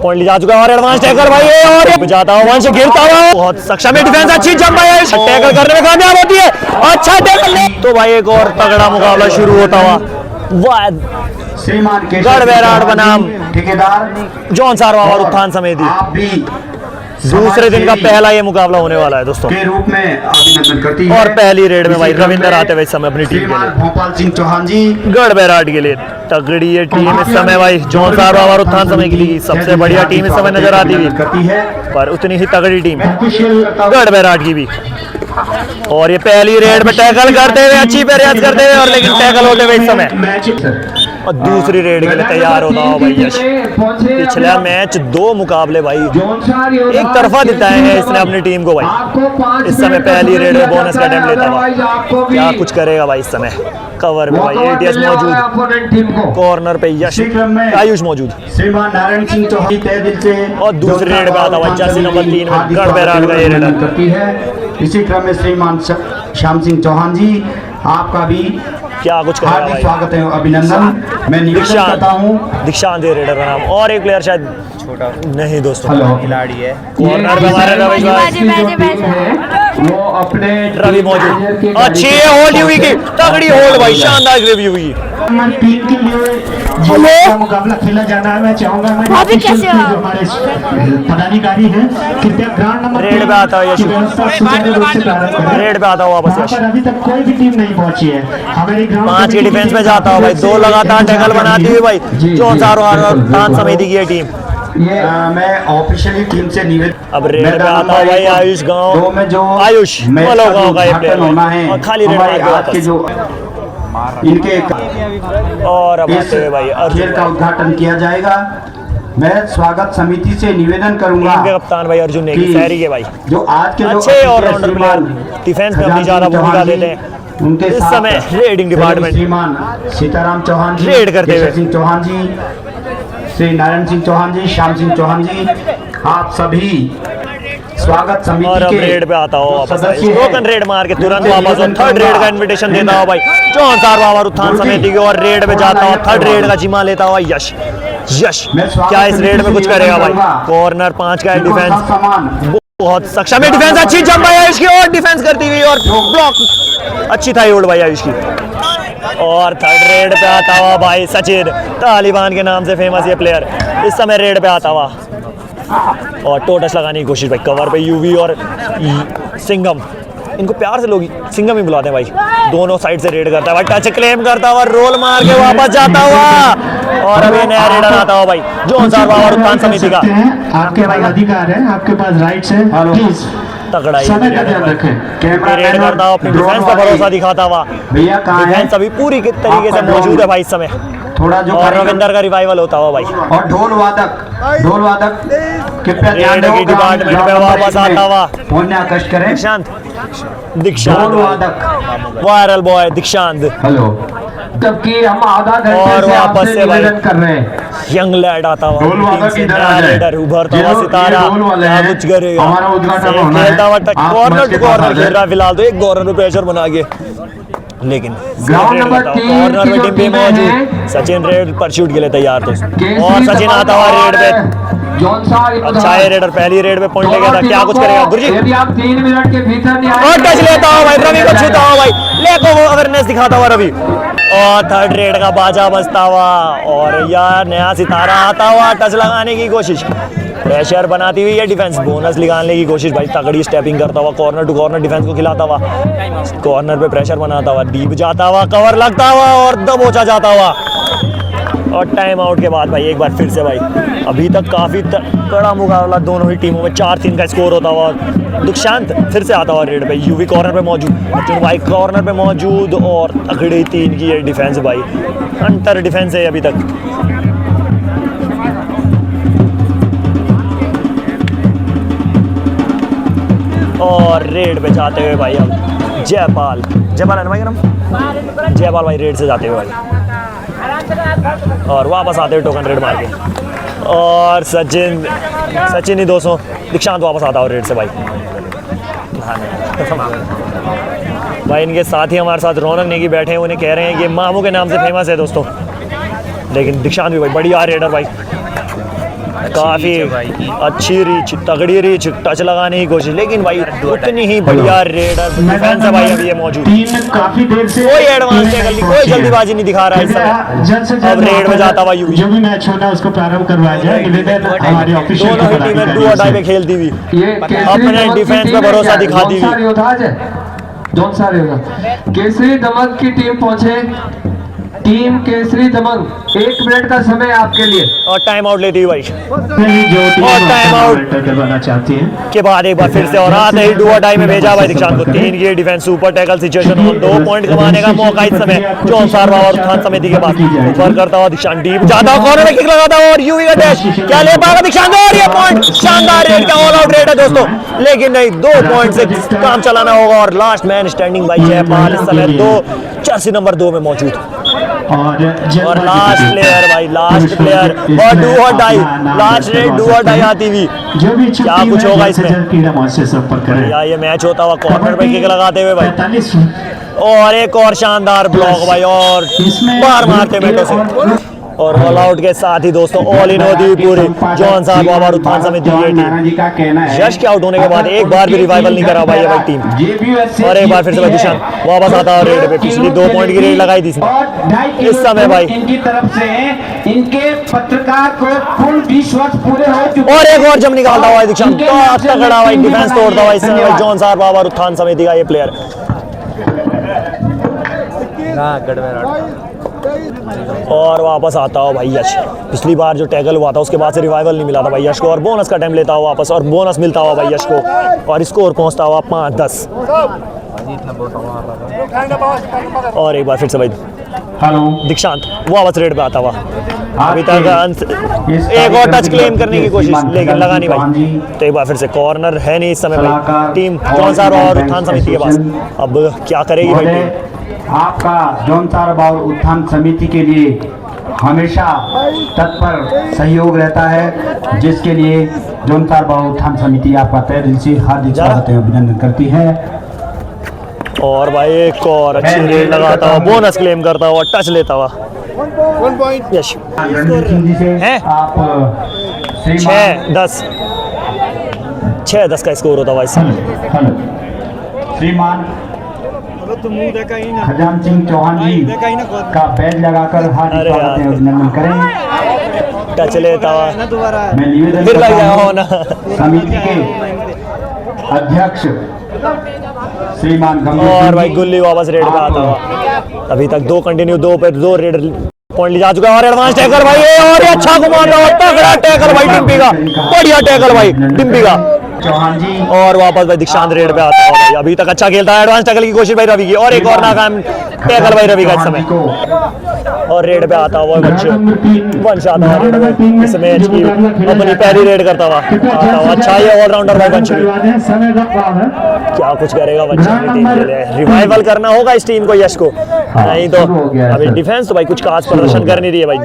Point जा चुका है और एडवांस टैकल भाई और जाता हुआ वंश गिरता हुआ बहुत सक्षम है डिफेंस अच्छी जंप है टैकल करने में कामयाब होती है अच्छा टैकल तो भाई एक और तगड़ा मुकाबला शुरू होता हुआ गढ़ बैराड़ बनाम ठेकेदार जौन सारवा और उत्थान समिति दूसरे दिन का पहला ये मुकाबला होने वाला है दोस्तों के रूप में अभिनंदन करती है और पहली रेड में भाई रविंदर आते हुए इस समय अपनी टीम के लिए भोपाल सिंह चौहान जी गढ़ बैराड़ के लिए तगड़ी ये टीम इस समय भाई जौन सारवा और उत्थान समय के लिए सबसे बढ़िया टीम इस समय नजर आती हुई करती है पर उतनी ही तगड़ी टीम गढ़ बैराड़ की भी और ये पहली रेड में टैकल करते हुए अच्छी प्रयास करते हुए और लेकिन टैकल होते हुए इस समय और दूसरी रेड के लिए तैयार होता हो भाई यश पिछला मैच 2 मुकाबले भाई एक तरफा दिखाए हैं इसने अपनी टीम को भाई इस समय पहली रेड में बोनस का अटेम्प्ट लेता हुआ क्या कुछ करेगा भाई इस समय कवर में भाई एटीएस मौजूद कॉर्नर पे यश आयुष मौजूद श्रीमान नारायण सिंह चौहान तय दिल से और दूसरी रेड में आता हुआ जर्सी नंबर 3 में गढ़ बैराड़ का ये रेडर करती है। इसी क्रम में श्रीमान श्याम सिंह चौहान जी आपका भी क्या कुछ करेगा हार्दिक भाई स्वागत है अभिनंदन मैं निवेदन करता हूँ दीक्षांत ये रेडर का नाम और एक प्लेयर शायद छोटा नहीं दोस्तों खिलाड़ी है कॉर्नर पे हमारे रवि भाई वो अपने रवि मौजूद अच्छी है होल्ड हुई की तगड़ी होल्ड भाई शानदार रिव्यू हुई टीम के लिए मुकाबला खेला जाना है। मैं चाहूंगा मैं कैसे जो हमारे पदाधिकारी हैं कृपया ग्राउंड नंबर रेड पे आता है यश रेड पे आता हुआ वापस यश अभी तक कोई भी टीम नहीं पहुंची है हमारी ग्राउंड 5 की डिफेंस में जाता हुआ भाई 2 लगातार टैकल बनाती हुई भाई जौन सारवा और उत्थान समिति की ये टीम ये मैं ऑफिशियली टीम से निवेदन अब रेड पे आता भाई आयुष गांव में जो आयुष मलो गांव का ये प्लेयर होना है और खाली रेड हमारे मार के आज के वापस जो इनके और अब आते हुए भाई खेल अर्जुन का उद्घाटन किया जाएगा। मैं स्वागत समिति से निवेदन करूंगा टीम के कप्तान भाई अर्जुन नेगी शहरी के भाई जो आज के जो अच्छे ऑलराउंडर प्लेयर डिफेंस में अपनी ज्यादा भूमिका देते हैं उनके इस साथ समय रेडिंग डिपार्टमेंट श्रीमान सीताराम चौहान जी रेड करते हुए केशव सिंह चौहान जी श्री नारायण सिंह चौहान जी श्याम सिंह चौहान जी आप सभी स्वागत समिति और अब के रेड पे आता हो वापस सदस्य टोकन रेड मार के तुरंत वापस थर्ड रेड का इनविटेशन देता हो भाई जौन सारवा और उत्थान समिति की और रेड पे जाता हो थर्ड रेड का जिम्मा लेता हुआ यश क्या इस रेड में कुछ करेगा भाई कॉर्नर 5 का डिफेंस बहुत सक्षम है डिफेंस अच्छी जंप है आयुष की और डिफेंस करती हुई और ब्लॉक अच्छी था होल्ड भाई आयुष की और थर्ड रेड पे आता हुआ भाई सचिन तालिबान के नाम से फेमस ये प्लेयर इस समय रेड पे आता हुआ और टोटस लगाने की कोशिश भाई कवर पे यूवी और सिंगम इनको प्यार से लोग सिंगम ही बुलाते हैं भाई दोनों साइड से रेड करता है भाई टच क्लेम करता हुआ रोल मार के वापस जाता हुआ और अभी नया रेडर आता हुआ भाई जौन सारवा और उत्थान समिति का आपके भाई अधिकार है आपके पास राइट्स है प्लीज तगड़ा समय का ध्यान रखें रेड करता हुआ अपनी डिफेंस का भरोसा दिखाता हुआ भैया कहाँ है डिफेंस अभी पूरी तरीके से मौजूद है भाई इस समय थोड़ा जो और रविंदर का रिवाइवल होता हुआ भाई और ढोल वादक कृपया ध्यान रेड की डिपार्टमेंट में वापस आता हुआ पुण्य कष्ट करें दीक्षांत ढोल वादक वायरल बॉय दीक्षांत हेलो जबकि हम आधा और घंटे से वापस आपसे से भाई निवेदन कर रहे हैं यंग लैड आता हुआ ढोल वादक टीम से इधर नया आ जाए। रेडर उभरता हुआ ये सितारा ढोल वाले क्या हैं। कुछ करेगा हमारा उद्घाटन से होना है। खेलता हुआ टच आप कॉर्नर मंच टू के पास कॉर्नर आ खेल जाए। रहा है फिलहाल तो एक कॉर्नर पे प्रेशर बना के लेकिन ग्राउंड नंबर 3 कॉर्नर में की जो टिम्बी टीमें मौजूद हैं, सचिन रेड परस्यूट के लिए तैयार थे केसरी और सचिन आता हुआ रेड पे जौनसार अच्छा है रेडर पहली रेड पे पॉइंट लेके था क्या कुछ करेगा गुरुजी यदि आप 3 मिनट के भीतर नहीं आए और टच लेता हुआ भाई रवि को छूता हुआ भाई लेको वो अवेयरनेस दिखाता हुआ रवि और थर्ड रेड का बाजा बजता हुआ और यार नया सितारा आता हुआ टच लगाने की कोशिश प्रेशर बनाती हुई है डिफेंस बोनस निकालने की कोशिश भाई तगड़ी स्टेपिंग करता हुआ कॉर्नर टू कॉर्नर डिफेंस को खिलाता हुआ कॉर्नर पे प्रेशर बनाता हुआ डीप जाता हुआ कवर लगता हुआ और दबोचा जाता हुआ और टाइम आउट के बाद भाई एक बार फिर से भाई अभी तक काफ़ी कड़ा मुकाबला दोनों ही टीमों में 4-3 का स्कोर होता हुआ दीक्षांत फिर से आता हुआ रेड पे यूवी कॉर्नर पे मौजूद अर्जुन भाई कॉर्नर पे मौजूद और तगड़ी 3 की ये डिफेंस भाई अंतर डिफेंस है अभी तक और रेड पे जाते हुए भाई अब जयपाल है ना भाई नाम जयपाल भाई रेड से जाते हुए भाई और वापस आते हुए टोकन रेड मार के और सचिन ही 200 दीक्षांत वापस आता हो रेड से भाई भाई इनके साथ ही हमारे साथ रौनक नेगी बैठे हैं उन्हें कह रहे हैं कि मामू के नाम से फेमस है दोस्तों लेकिन दीक्षांत भी भाई बढ़िया रेडर भाई काफी अच्छी रीच, तगड़ी रीच, टच लगाने की कोशिश, लेकिन भाई उतनी ही बढ़िया रेडर डिफेंस है भाई अभी ये मौजूद। टीम काफी देर से कोई एडवांस टैकल नहीं, कोई जल्दीबाजी नहीं दिखा रहा है इस समय। जल्द से अब रेड में जाता हुआ यूवी। जो भी मैच होना उसको प्रारंभ करवाया जाए, निवेदन हमारे ऑफिशियल दोनों ही टीमें डू और डाई पे खेलती हुई, अपने डिफेंस पे भरोसा दिखाती हुई। केसरी दमन की टीम पहुंचे, टीम केसरी दमन 1 मिनट का समय आपके लिए। और टाइम आउट लेती हुई भाई, और टाइम आउट करवाना चाहती है के बाद एक बार फिर से और आते ही डू और डाई में भेजा भाई दीक्षांत को। 3 की डिफेंस, सुपर टैकल सिचुएशन और 2 पॉइंट कमाने का मौका इस समय जॉन सारवा और उत्थान समिति के पास। ऊपर करता हुआ दीक्षांत डीप जाता हुआ, कॉर्नर में किक लगाता हुआ और यूवी का डैश क्या ले पाएगा दीक्षांत, और ये पॉइंट शानदार रेड का ऑल आउट रेड है दोस्तों, लेकिन नहीं 2 पॉइंट से काम चलाना होगा। और लास्ट मैन स्टैंडिंग भाई जयपाल इस समय 2 जर्सी नंबर 2 में मौजूद। और लास्ट प्लेयर भाई, लास्ट प्लेयर और डू और डाई, लास्ट रेड डू और डाई आती हुई। जो भी क्या कुछ होगा इसमें, इसमें या ये मैच होता हुआ कॉर्नर पे किक लगाते हुए भाई, और एक और शानदार ब्लॉक भाई, और बाहर मारते बेटों से। और ऑल आउट के साथ ही दोस्तों ऑल इन होती हुई पूरी जॉन साहब और उत्थान समिति की टीम। यश के आउट होने के बाद एक बार भी रिवाइवल नहीं करा भाई ये टीम, और एक बार फिर से भाई दिशांत वापस आता है रेड पे। पिछली 2 पॉइंट की रेड लगाई थी इस समय भाई, इनकी तरफ से इनके पत्रकार को फुल 20 वर्ष पूरे हो चुके, और एक और जम निकालता हुआ दीक्षांत, तो तगड़ा भाई डिफेंस तोड़ता हुआ इस समय जॉन साहब और उत्थान समिति का ये प्लेयर। और वापस आता हो भाई यश, पिछली बार जो टैकल हुआ था उसके बाद से रिवाइवल नहीं मिला था भाई यश को, और बोनस का टाइम लेता हुआ वापस, और बोनस मिलता हुआ भाई यश को, और स्कोर पहुंचता हुआ 5-10। और एक बार फिर से भाई दीक्षांत वापस रेड पे आता हुआ, अभी तक एक और टच क्लेम करने की कोशिश लेकिन लगा नहीं भाई। तो एक बार फिर से कॉर्नर है नहीं इस समय भाई टीम जॉन साहब और उत्थान समिति के पास। अब क्या करेगी भाई टीम? आपका जॉन साहब और उत्थान समिति के लिए हमेशा तत्पर सहयोग रहता है, जिसके लिए जॉन साहब और उत्थान समिति आपका तहे दिल से हार्दिक स्वागत एवं अभिनंदन करती है। और भाई एक और अच्छी रेड लगाता हुआ, बोनस क्लेम करता हुआ, टच लेता हुआ यश। हैं 6-10 का स्कोर होता हुआ इस समय। श्रीमान खजान सिंह चौहान जी का बैज लगाकर हार्दिक स्वागत एवं अभिनंदन करें। टच लेता हुआ, मैं निवेदन फिर लग करता हूं ना समिति के अध्यक्ष श्रीमान गंभीर और सिंह भाई जी, गुल्ली वापस रेड पे आता हुआ। अभी तक 2 कंटिन्यू, 2 पे 2 रेड पॉइंट ले जा चुका है। और एडवांस टैकल भाई, और ये अच्छा घुमाता हुआ तगड़ा टैकल भाई डिम्पी का, बढ़िया टैकल भाई डिम्पी का। चौहान जी और वापस भाई दीक्षांत रेड पे आता है भाई, अभी तक अच्छा खेलता है। एडवांस टैकल की कोशिश भाई रवि की, और एक और नाकाम टैकल भाई रवि का इस समय। और रेड पे आता हुआ बच्चे वंश आता हुआ रेड पे इस मैच की अपनी पहली रेड करता हुआ आता हुआ। अच्छा ये ऑलराउंडर भाई वंश, क्या कुछ करेगा वंश अपनी टीम के लिए? रिवाइवल करना होगा इस टीम को यश को, नहीं तो अभी डिफेंस तो भाई कुछ खास प्रदर्शन कर नहीं रही है भाई।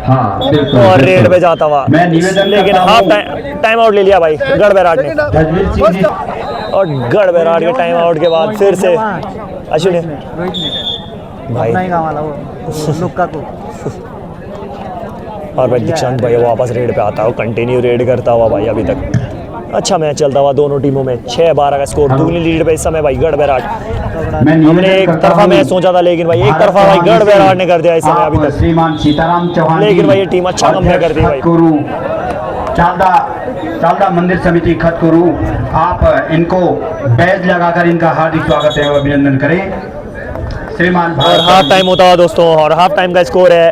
और रेड पे जाता हुआ, लेकिन हाफ टाइम आउट ले लिया भाई गढ़ बैराट ने। और गढ़ बैराट के टाइम आउट के बाद फिर से अश्विनी भाई और भाई दीक्षांत भाई वापस रेड पे आता हुआ, कंटिन्यू रेड करता हुआ भाई। अभी तक अच्छा मैच चलता हुआ दोनों टीमों में, 6-12 का स्कोर, दूसरी लीड पे इस समय भाई गढ़ बैराट। हमने एक तरफा मैच सोचा था, लेकिन भाई एक तरफा भाई गढ़ बैराट ने कर दिया इस समय अभी तक। श्रीमान सीताराम चौहान, लेकिन भाई ये टीम अच्छा कम कर दी भाई। चालदा मंदिर समिति खतकुरु, आप इनको बैज लगाकर इनका हार्दिक स्वागत एवं अभिनंदन करें। श्रीमान और हाफ टाइम होता हुआ दोस्तों, और हाफ टाइम का स्कोर है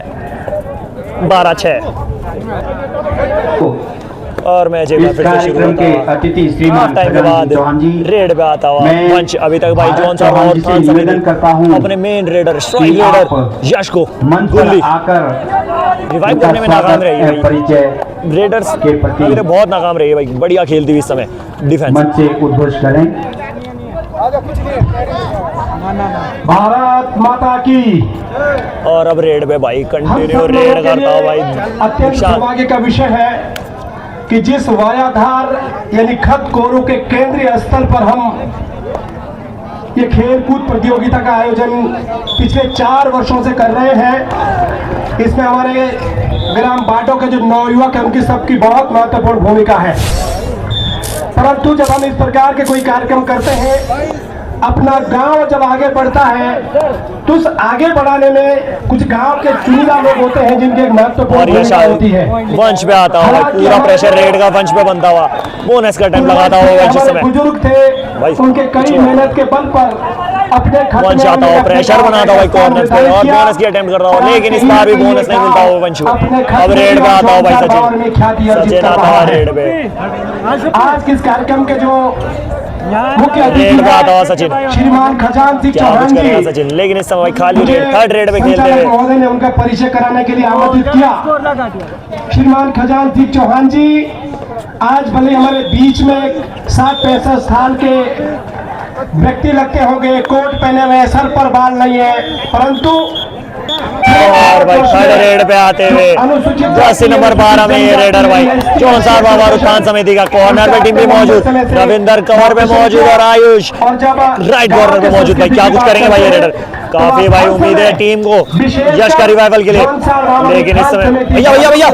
12-6। और मैच एक बार फिर से शुरू होता है। अतिथि श्रीमान टाइम के बाद चौहान जी रेड पे आता हुआ वंश। अभी तक भाई जॉन साहब और उत्थान समिति अपने मेन रेडर स्ट्राइक रेडर यश को गुल्ली आकर रिवाइव करने में नाकाम रही है। परिचय रेडर्स के प्रति बहुत नाकाम रही है भाई, बढ़िया खेलती हुई इस समय डिफेंस। मंच से उद्घोष करें। भारत माता की। और अब रेड पे भाई कंटिन्यू रेड करता हुआ भाई। अत्यंत सौभाग्य का विषय है कि जिस वायाधार यानी खतकोरू के केंद्रीय स्थल पर हम ये खेल कूद प्रतियोगिता का आयोजन पिछले 4 वर्षों से कर रहे हैं। इसमें हमारे ग्राम बाटो के जो नवयुवक हैं उनकी सबकी बहुत महत्वपूर्ण भूमिका है। परंतु जब हम इस प्रकार के कोई कार्यक्रम करते हैं, अपना गांव जब आगे बढ़ता है तो उस आगे बढ़ाने में कुछ गांव के चुनिंदा लोग होते हैं जिनकी एक महत्वपूर्ण भूमिका होती है। वंश पे आता हुआ पूरा प्रेशर रेड का वंश पे बनता हुआ, बोनस का टाइम लगाता हुआ वंश समय बुजुर्ग थे, उनके कड़ी मेहनत के बल पर अपने वंश आता हुआ, प्रेशर बनाता हुआ कॉर्नर पे और बोनस की अटेम्प्ट करता हुआ, लेकिन इस बार भी बोनस नहीं मिलता हुआ वंश को। अब रेड पे आता हुआ भाई सचिन आता हुआ रेड पे। आज किस कार्यक्रम के जो मुख्य रेड पे आता हुआ सचिन, श्रीमान खजान सिंह क्या कुछ चौहान करेगा जी सचिन, लेकिन इस समय खाली रेड थर्ड रेड पे खेलते संचालक हुए महोदय ने उनका परिचय कराने के लिए आमंत्रित किया। श्रीमान खजान सिंह चौहान जी आज भले हमारे बीच में 60-65 साल के व्यक्ति लगते होंगे, कोट पहने हुए, सर पर बाल नहीं है, परंतु और भाई थर्ड रेड पे आते हुए 10 नंबर 12 में ये रेडर भाई चौंसार बाबा उत्थान समिति का कॉर्नर पे टीम भी मौजूद, रविंदर कवर पे मौजूद और आयुष राइट कॉर्नर पे मौजूद। भाई क्या कुछ करेंगे भाई ये रेडर, काफी भाई उम्मीद है टीम को यश का रिवाइवल के लिए, लेकिन इस समय भैया भैया भैया ओ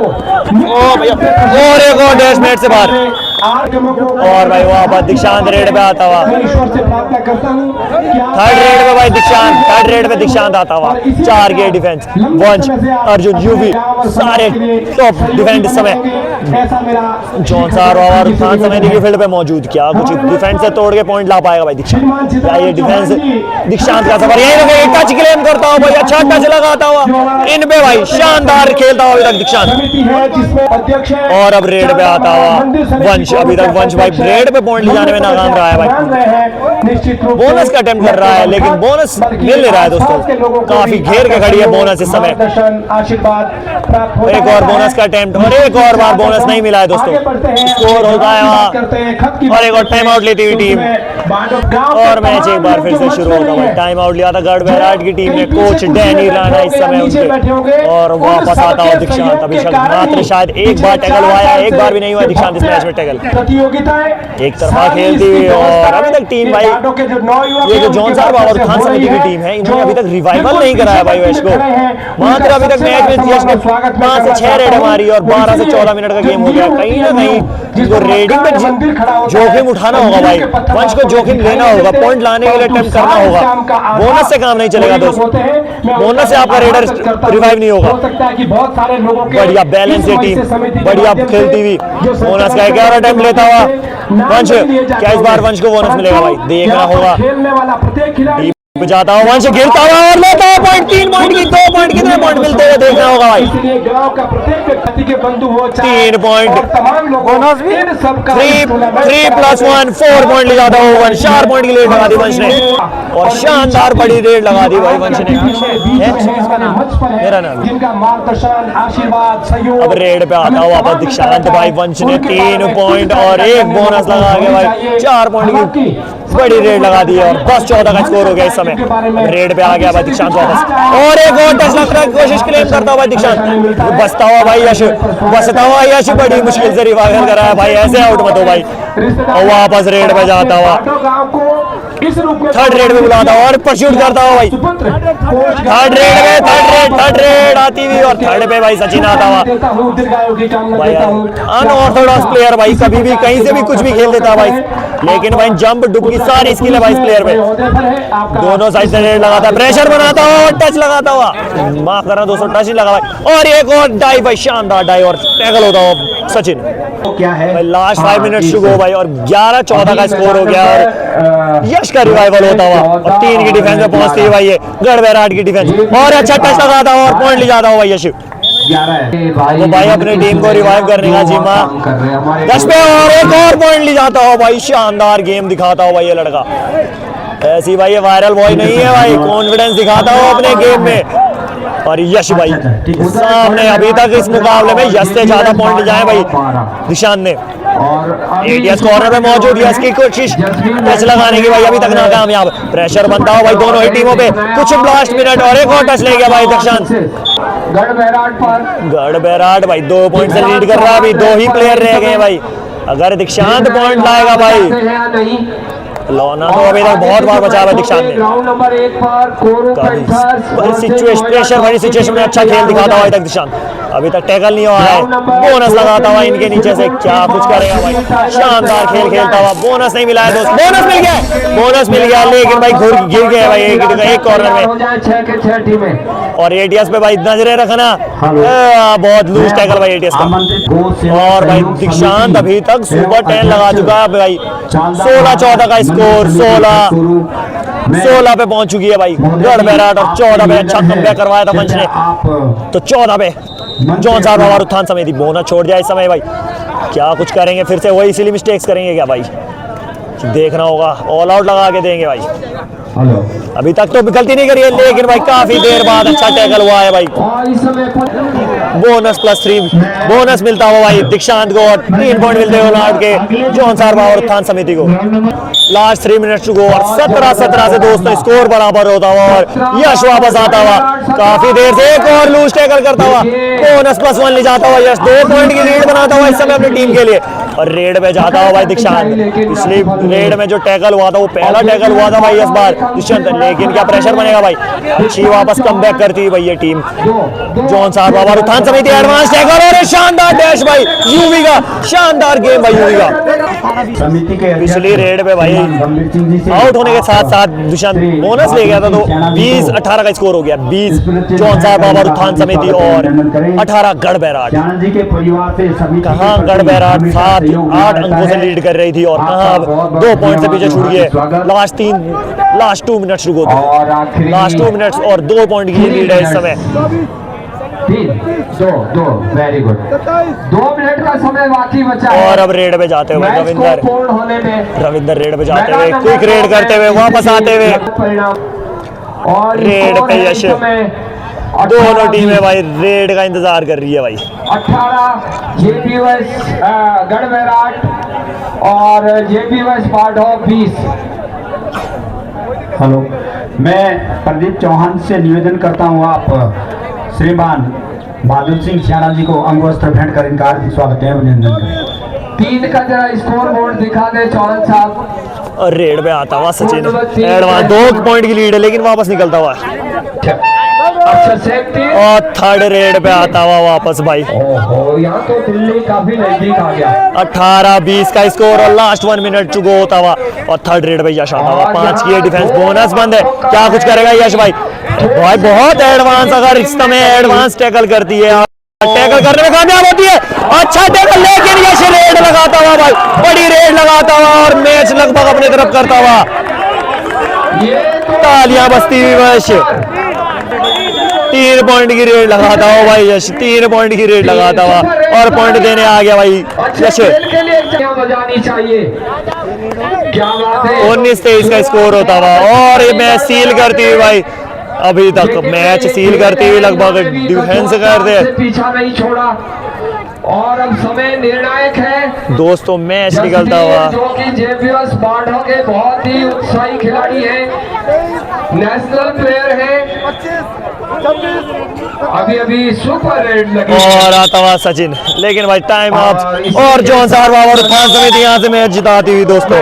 भैया और एक और डैश मिनट से बाहर और भाई वहाँ पर दीक्षांत रेड पे आता हुआ, थर्ड रेड पे भाई दीक्षांत, थर्ड रेड पे दीक्षांत आता हुआ, 4 के डिफेंस, वंश अर्जुन यूवी सारे टॉप डिफेंस इस समय चौंसार और उत्थान समिति की फील्ड पे मौजूद। क्या कुछ डिफेंस से तोड़ के पॉइंट ला पाएगा भाई दीक्षांत, क्या ये डिफेंस दीक्षांत का सफर यही लगे, टच क्लेम करता हुआ भाई, अच्छा टच लगाता हुआ इन पे भाई, शानदार खेलता हुआ अभी तक दीक्षांत। और अब रेड पे आता हुआ वंश, अभी तक वंश भाई रेड पे पॉइंट ले जाने में नाकाम रहा है भाई, बोनस का अटेम्प्ट कर रहा है लेकिन बोनस मिल नहीं रहा है दोस्तों, काफी घेर के खड़ी है बोनस इस समय। एक और बोनस का अटेम्प्ट और एक और बार बोनस नहीं मिला है दोस्तों, स्कोर होता है वहाँ और एक और टाइम आउट लेती हुई टीम और मैच एक बार फिर से शुरू होगा भाई। टाइम आउट लिया था गढ़ बैराट की टीम ने, कोच डैनी राणा इस समय उनके, और वापस आता हुआ दीक्षांत। अभी मात्र शायद एक बार टैकल हुआ है, एक बार भी नहीं हुआ दीक्षांत इस मैच में टैकल, एक तरफा खेलती हुई। और अभी तक टीम भाई ये जो जौनसार बाबा उत्थान समिति की टीम है, इन्होंने अभी तक रिवाइवल नहीं कराया भाई यश को, मात्र अभी तक मैच में यश ने 5 से 6 रेड मारी और 12 से 14 मिनट का गेम हो गया। कहीं ना कहीं जिसको रेडिंग पे जोखिम उठाना होगा भाई, वंश को जोखिम लेना होगा, पॉइंट लाने के लिए अटेम्प्ट करना होगा, बोनस से काम नहीं चलेगा दोस्तों, बोनस से आपका रेडर रिवाइव नहीं होगा। बढ़िया बैलेंस है टीम, बढ़िया खेलती हुई, बोनस का 11 अटेम्प्ट लेता हुआ वंश, क्या इस बार वंश को बोनस मिलेगा भाई, देखना होगा। जाता हुआ वंश गिरता हुआ और लेता हुआ पॉइंट, 3 पॉइंट की 2 पॉइंट कितने पॉइंट मिलते हुए देखना होगा भाई, 3 पॉइंट 3+1 4 पॉइंट ले जाता हुआ वंश, 4 पॉइंट की रेड लगा दी वंश ने और शानदार बड़ी रेड लगा दी भाई वंश ने। मेरा नाम अब रेड पे आता हुआ दीक्षांत भाई, वंश ने 3 पॉइंट और 1 बोनस लगा के भाई 4 पॉइंट की बड़ी रेड लगा दी और 10-14 का स्कोर हो गया इस समय। रेड पे आ गया भाई दीक्षांत वापस और एक और टच लगने की कोशिश क्लेम करता हुआ दीक्षांत, बचता हुआ भाई यश, बचता हुआ यश बड़ी मुश्किल से रिवाइवल करा है भाई, ऐसे आउट मत हो भाई। और वापस रेड पे जाता हुआ, थर्ड रेड में बुलाता हुआ और परस्यूट करता हुआ भाई, थर्ड रेड आती हुई और थर्ड पे भाई सचिन आता हुआ भाई, अनऑर्थोडॉक्स प्लेयर भाई, कभी भी कहीं से भी कुछ भी खेल देता भाई, लेकिन भाई जंप डुबकी सारी स्किल है भाई इस प्लेयर में, दोनों साइड से रेड लगाता है, प्रेशर बनाता हुआ और टच लगाता हुआ, माफ करना दोस्तों टच नहीं लगा भाई, और एक और डाइव भाई, शानदार डाइव और टैकल होता हुआ सचिन। क्या है भाई लास्ट 5 मिनट शुरू हो भाई और 11-14 का स्कोर हो गया और यश का रिवाइवल होता हुआ और 3 की डिफेंस में पहुंचती है भाई ये गढ़ बैराट की डिफेंस और अच्छा टच लगाता हुआ और पॉइंट ले जाता हुआ यश, वो भाई अपनी टीम को रिवाइव करने का जिम्मा 10 पे और एक और पॉइंट ले जाता हो भाई, शानदार गेम दिखाता हो भाई ये लड़का, ऐसी भाई ये वायरल बॉय नहीं है भाई, कॉन्फिडेंस दिखाता हो अपने गेम में। और यश भाई सामने अभी तक इस मुकाबले में यश से ज्यादा पॉइंट जाए भाई दीक्षांत ने, एटीएस कॉर्नर में मौजूद यश की कोशिश टच लगाने की भाई अभी तक नाकामयाब, प्रेशर बनता हो भाई दोनों ही टीमों पे, कुछ लास्ट मिनट और एक और टच ले गया भाई दीक्षांत। गढ़ बैराट भाई 2 पॉइंट से लीड कर रहा है, अभी 2 ही प्लेयर रह गए भाई, अगर दीक्षांत पॉइंट लाएगा भाई लौना तो अभी तक बहुत बार बचा हुआ है दीक्षांत ने। ग्राउंड नंबर 1 पर कोरू बड़ी सिचुएशन, प्रेशर वाली सिचुएशन में अच्छा खेल दिखाता हुआ अभी तक दीक्षांत। अभी तक टैकल नहीं हुआ है, बोनस लगाता हुआ इनके नीचे से, क्या कुछ करेगा भाई, शानदार खेल खेलता हुआ। बोनस नहीं मिला है दोस्त, बोनस मिल गया, बोनस मिल गया, लेकिन भाई गिर गया भाई एक कॉर्नर में। 6 के 6 टीमें और एटीएस पे भाई नजरें रखना, बहुत लूज टैकल भाई एटीएस का। और भाई दीक्षांत अभी तक सुपर 10 लगा चुका है भाई, 16-14 का स्कोर, 16 पे पहुंच चुकी है भाई गढ़बैराट, और 14 पे अच्छा कमबैक करवाया था मंच ने, तो 14 पे जॉन साहब और उत्थान समिति बोनस छोड़ दिया इस समय भाई। क्या कुछ करेंगे, फिर से वही सिली मिस्टेक्स करेंगे क्या भाई, देखना होगा। ऑल आउट लगा के देंगे भाई। अभी तक तो गलती नहीं करी है, लेकिन भाई काफी देर बाद अच्छा टैकल हुआ है भाई। बोनस +3 बोनस मिलता हुआ भाई दीक्षांत को, और 3 पॉइंट मिलते हैं ऑल आउट के जॉन सारवा और उत्थान समिति को। लास्ट 3 मिनट्स टू गो, और 17-17 से दोस्तों स्कोर बराबर होता हुआ, और यश वापस आता हुआ काफी देर से, एक और लूज टैकल करता हुआ, बोनस +1 ले जाता हुआ यश, 2 पॉइंट की लीड बनाता हुआ इस समय अपनी टीम के लिए। और रेड पे जाता हुआ भाई दीक्षांत, पिछली रेड में जो टैकल हुआ था वो पहला टैकल हुआ था भाई इस बार दीक्षांत, लेकिन क्या प्रेशर बनेगा भाई, अच्छी वापस कमबैक करती है भाई ये टीम। जॉन साहब और उत्थान समिति एडवांस टैकल, और शानदार डैश भाई यूवी का, शानदार गेम भाई यूवी का। समिति के पिछली रेड पे भाई आउट होने के साथ साथ दीक्षांत बोनस ले गया था, तो 20-18 का स्कोर हो गया। 20 जॉन साहब और उत्थान समिति, और 18 गढ़बैराट। कहाँ गढ़बैराट 7-8 अंकों से लीड कर रही थी, और कहाँ 2 पॉइंट से पीछे छूट गए। लास्ट 2 मिनट्स रुको, लास्ट 2 मिनट्स और 2 पॉइंट की लीड है इस समय। 3-2 वेरी गुड, 2 मिनट का समय बाकी बचा है। और अब रेड पे जाते हुए रविंदर रेड पे जाते हुए, क्विक रेड करते हुए, वापस आते हुए और रेड पे यश। दोनों टीमें भाई रेड का इंतजार कर रही है भाई। 18 जेपीएस गढ़बैराट और जेपीएस बाढ़ 20। हेलो, मैं प्रदीप चौहान से निवेदन करता हूँ, आप श्रीमान बहादुर सिंह सियाना जी को अंगवस्त्र भेंट कर इनका हार्दिक स्वागत है, अभिनंदन करें। 3 का जरा स्कोर बोर्ड दिखा दे चौहान साहब। और रेड पे आता हुआ सचिन, एडवांस 2 पॉइंट की लीड है, लेकिन वापस निकलता हुआ। अच्छा सेफ्टी, और थर्ड रेड पे आता हुआ वापस भाई। ओहो, यहाँ तो दिल्ली काफी नजदीक आ गया। 18-20 का स्कोर, और लास्ट 1 मिनट टू गो होता हुआ, और थर्ड रेड पे यश आता हुआ। 5 की डिफेंस, बोनस बंद है, क्या कुछ करेगा यश भाई। भाई बहुत एडवांस, अगर इस समय एडवांस टैकल करती है, टैकल करने में कामयाब होती है, अच्छा टैकल, लेकिन यश रेड लगाता हुआ भाई, बड़ी रेड लगाता हुआ, और मैच लगभग अपनी तरफ करता हुआ। तालियां बजती हुई यश, 3 पॉइंट की रेड लगाता हुआ भाई यश, 3 पॉइंट की रेड लगाता हुआ, और पॉइंट देने आ गया भाई यश। 19-23 का स्कोर होता हुआ, और ये मैच सील करती हुई भाई, अभी तक मैच सील करती हुई, लगभग डिफेंस करते पीछा नहीं छोड़ा, और अब समय निर्णायक है दोस्तों। मैच निकलता हुआ, जो कि जेपीएस बाढ़ के बहुत ही उत्साही खिलाड़ी हैं, नेशनल प्लेयर हैं, अभी सुपर रेड लगी, और आता हुआ सचिन, लेकिन भाई टाइम अप, और जॉन साहब और उत्थान समिति यहाँ से मैच जिताती हुई दोस्तों।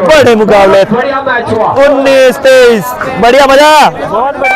बड़े मुकाबले, बढ़िया मैच हुआ, 19-23, बढ़िया मजा, बहुत बढ़िया।